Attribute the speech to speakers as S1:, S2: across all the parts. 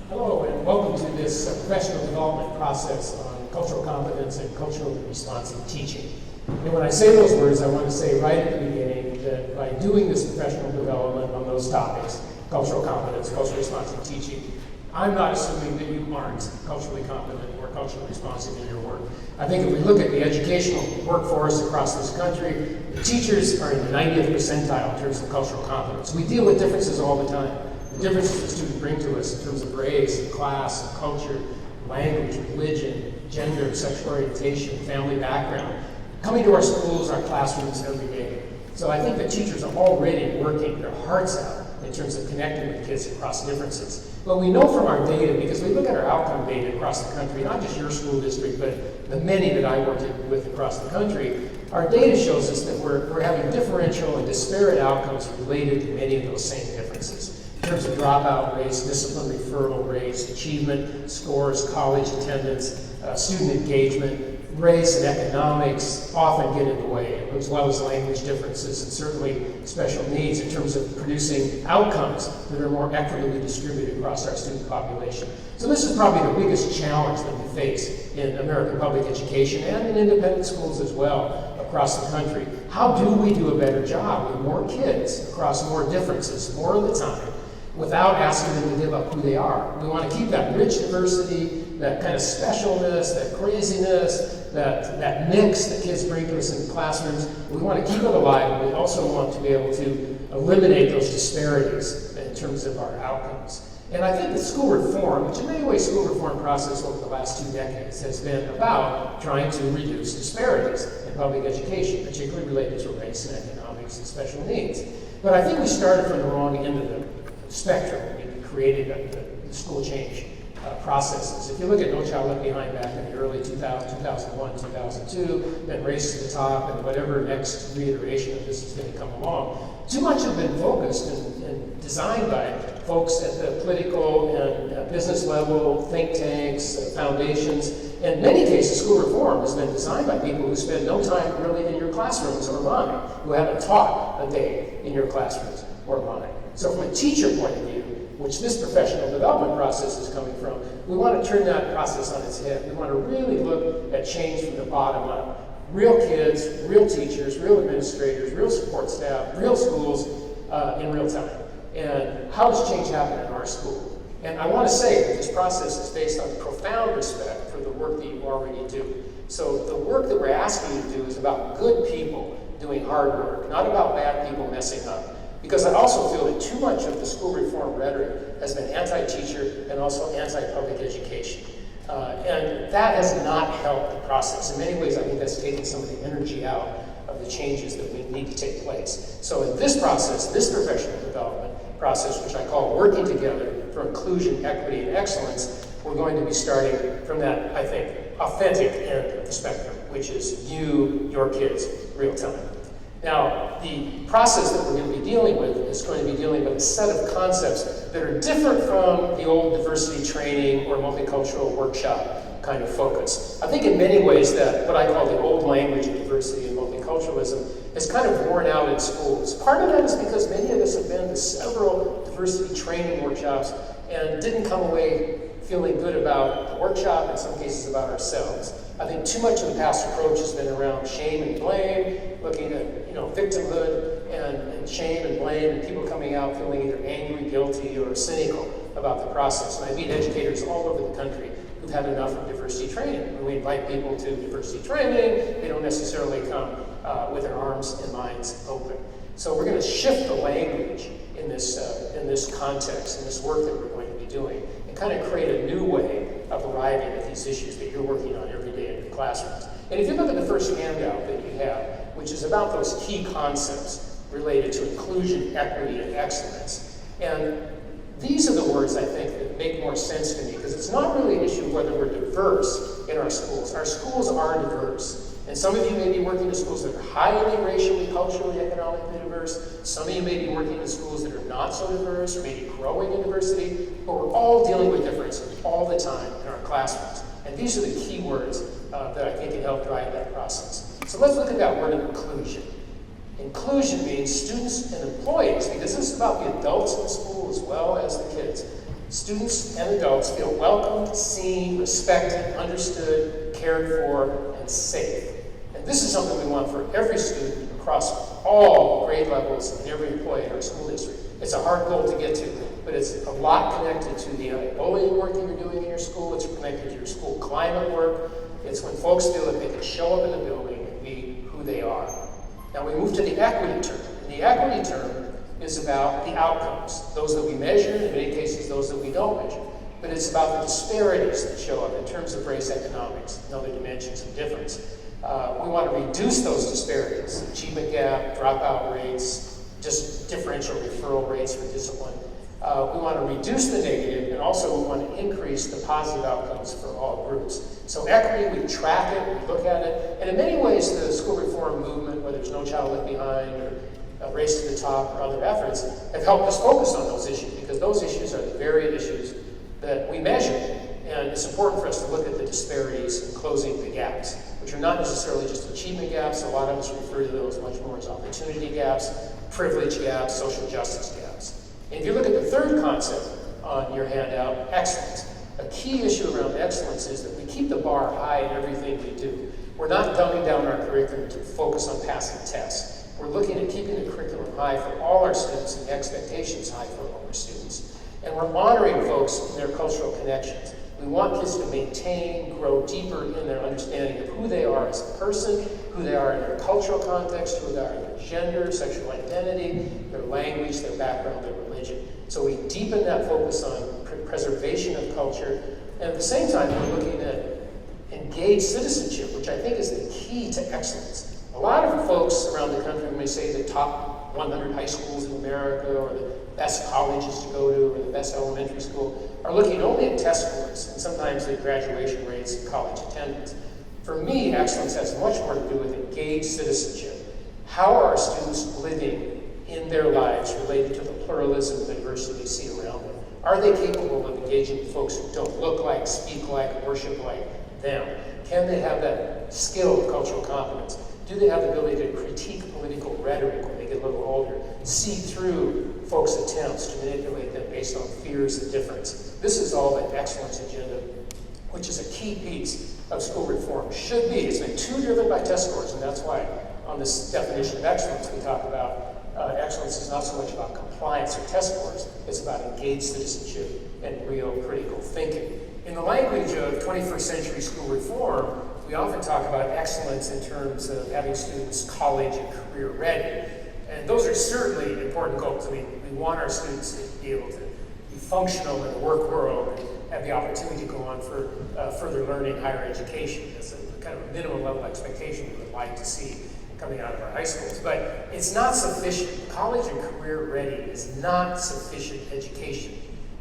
S1: Hello, and welcome to this professional development process on cultural competence and culturally responsive teaching. And when I say those words, I want to say right at the beginning that by doing this professional development on those topics, cultural competence, culturally responsive teaching, I'm not assuming that you aren't culturally competent or culturally responsive in your work. I think if we look at the educational workforce across this country, the teachers are in the 90th percentile in terms of cultural competence. We deal with differences all the time. The differences that students bring to us in terms of race, class, culture, language, religion, gender, sexual orientation, family background, coming to our schools, our classrooms every day. So I think that teachers are already working their hearts out in terms of connecting with kids across differences. But we know from our data, because we look at our outcome data across the country, not just your school district, but the many that I worked with across the country, our data shows us that we're having differential and disparate outcomes related to many of those same differences. In terms of dropout rates, discipline referral rates, achievement scores, college attendance, student engagement, race and economics often get in the way, as well as language differences and certainly special needs in terms of producing outcomes that are more equitably distributed across our student population. So this is probably the biggest challenge that we face in American public education and in independent schools as well across the country. How do we do a better job with more kids across more differences, more of the time, without asking them to give up who they are? We want to keep that rich diversity, that kind of specialness, that craziness, that mix that kids bring to us in classrooms. We want to keep it alive, and we also want to be able to eliminate those disparities in terms of our outcomes. And I think that school reform, which in many ways school reform process over the last 2 decades has been about trying to reduce disparities in public education, particularly related to race and economics and special needs. But I think we started from the wrong end of the spectrum when we created the school change processes. If you look at No Child Left Behind back in the early 2001, 2002, then Race to the Top, and whatever next reiteration of this is going to come along, too much has been focused and designed by folks at the political and business level, think tanks, foundations. In many cases, school reform has been designed by people who spend no time really in your classrooms or mine, who haven't taught a day in your classrooms or mine. So from a teacher point of view, which this professional development process is coming from, we want to turn that process on its head. We want to really look at change from the bottom up. Real kids, real teachers, real administrators, real support staff, real schools in real time. And how does change happen in our school? And I want to say that this process is based on profound respect for the work that you already do. So the work that we're asking you to do is about good people doing hard work, not about bad people messing up. Because I also feel that too much of the school reform rhetoric has been anti-teacher and also anti-public education. And that has not helped the process. In many ways, I think that's taken some of the energy out of the changes that we need to take place. So in this process, this professional development process, which I call Working Together for Inclusion, Equity, and Excellence, we're going to be starting from that, I think, authentic end of the spectrum, which is you, your kids, real time. Now, the process that we're going to be dealing with is going to be dealing with a set of concepts that are different from the old diversity training or multicultural workshop kind of focus. I think in many ways that what I call the old language of diversity and multiculturalism has kind of worn out in schools. Part of that is because many of us have been to several diversity training workshops and didn't come away feeling good about the workshop, in some cases about ourselves. I think too much of the past approach has been around shame and blame, looking at victimhood and shame and blame, and people coming out feeling either angry, guilty, or cynical about the process. And I meet educators all over the country who've had enough of diversity training. When we invite people to diversity training, they don't necessarily come with their arms and minds open. So we're going to shift the language in this context, in this work that we're going to be doing, and kind of create a new way of arriving at these issues that you're working on every day in your classrooms. And if you look at the first handout that you have, which is about those key concepts related to inclusion, equity, and excellence, and these are the words I think that make more sense to me, because it's not really an issue of whether we're diverse in our schools. Our schools are diverse. And some of you may be working in schools that are highly racially, culturally, economically diverse. Some of you may be working in schools that are not so diverse or maybe growing in diversity, but we're all dealing with difference all the time in our classrooms. And these are the key words that I think can help drive that process. So let's look at that word inclusion. Inclusion means students and employees, because this is about the adults in the school as well as the kids. Students and adults feel welcomed, seen, respected, understood, cared for, and safe. And this is something we want for every student across all grade levels and every employee in our school district. It's a hard goal to get to, but it's a lot connected to the bullying work that you're doing in your school. It's connected to your school climate work. It's when folks feel that they can show up in the building and be who they are. Now we move to the equity term. And the equity term is about the outcomes, those that we measure, in many cases those that we don't measure. But it's about the disparities that show up in terms of race economics and other dimensions of difference. We want to reduce those disparities, achievement gap, dropout rates, just differential referral rates for discipline. We want to reduce the negative, and also we want to increase the positive outcomes for all groups. So equity, we track it, we look at it, and in many ways the school reform movement, whether it's No Child Left Behind or Race to the Top or other efforts, have helped us focus on those issues, because those issues are the very issues that we measure. And it's important for us to look at the disparities and closing the gaps, which are not necessarily just achievement gaps. A lot of us refer to those much more as opportunity gaps, privilege gaps, social justice gaps. And if you look at the third concept on your handout, excellence. A key issue around excellence is that we keep the bar high in everything we do. We're not dumbing down our curriculum to focus on passing tests. We're looking at keeping the curriculum high for all our students and the expectations high for all our students. And we're honoring folks in their cultural connections. We want kids to maintain, grow deeper in their understanding of who they are as a person, who they are in their cultural context, who they are in their gender, sexual identity, their language, their background, their religion. So we deepen that focus on preservation of culture. And at the same time, we're looking at engaged citizenship, which I think is the key to excellence. A lot of folks around the country may say the top 100 high schools in America, or the best colleges to go to, or the best elementary school, are looking only at test scores and sometimes at graduation rates and college attendance. For me, excellence has much more to do with engaged citizenship. How are our students living in their lives related to the pluralism and diversity they see around them? Are they capable of engaging with folks who don't look like, speak like, worship like them? Can they have that skill of cultural competence? Do they have the ability to critique political rhetoric when they get a little older? See through folks' attempts to manipulate them based on fears of difference? This is all the excellence agenda, which is a key piece of school reform. Should be. It's been too driven by test scores, and that's why on this definition of excellence we talk about excellence is not so much about compliance or test scores, it's about engaged citizenship and real critical thinking. In the language of 21st century school reform, we often talk about excellence in terms of having students college and career ready. And those are certainly important goals. I mean, we want our students to be able to be functional in the work world and have the opportunity to go on for further learning, higher education. That's a kind of a minimum level expectation we would like to see coming out of our high schools. But it's not sufficient. College and career ready is not sufficient education.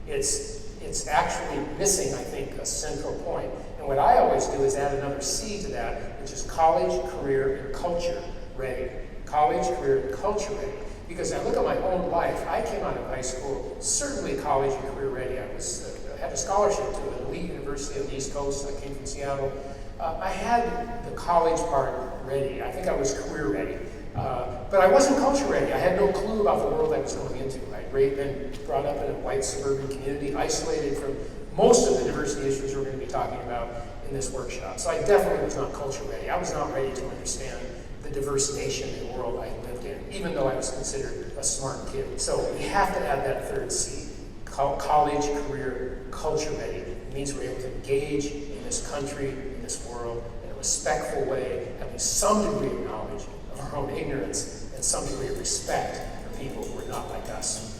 S1: It's actually missing, I think, a central point. And what I always do is add another C to that, which is college, career, and culture ready. College, career, and culture ready. Because I look at my own life, I came out of high school, certainly college and career ready. I had a scholarship to an elite university on the East Coast. I came from Seattle. I had the college part ready. I think I was career ready. But I wasn't culture ready. I had no clue about the world I was going into. I'd been brought up in a white suburban community, isolated from most of the diversity issues we're going to be talking about in this workshop. So I definitely was not culture ready. I was not ready to understand the diverse nation and world I lived in, even though I was considered a smart kid. So we have to add that third C, college, career, culture ready. It means we're able to engage in this country, in this world, in a respectful way, having some degree of knowledge of our own ignorance and some degree of respect for people who are not like us.